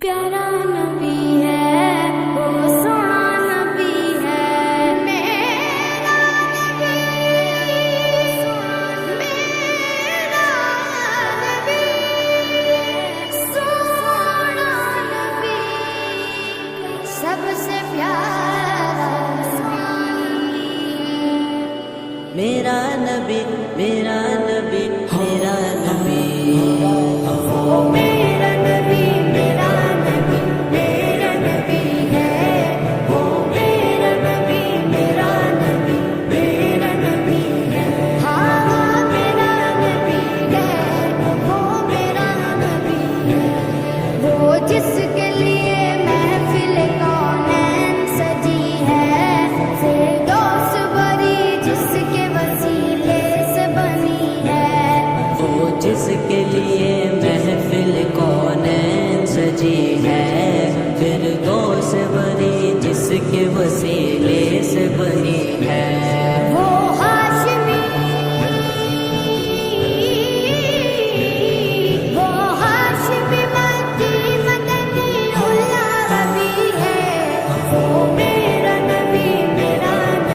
پیارا نبی ہے وہ سونا نبی ہے میرا نبی میرا نبی سونا نبی سب سے پیارا میرا نبی میرا نبی میرا نبی وہ میرا نبی میرا نبی میرا نبی ہے وہ میرا نبی میرا نبی میرا نبی ہے ہاں میرا نبی ہے وہ میرا نبی ہے وہ جس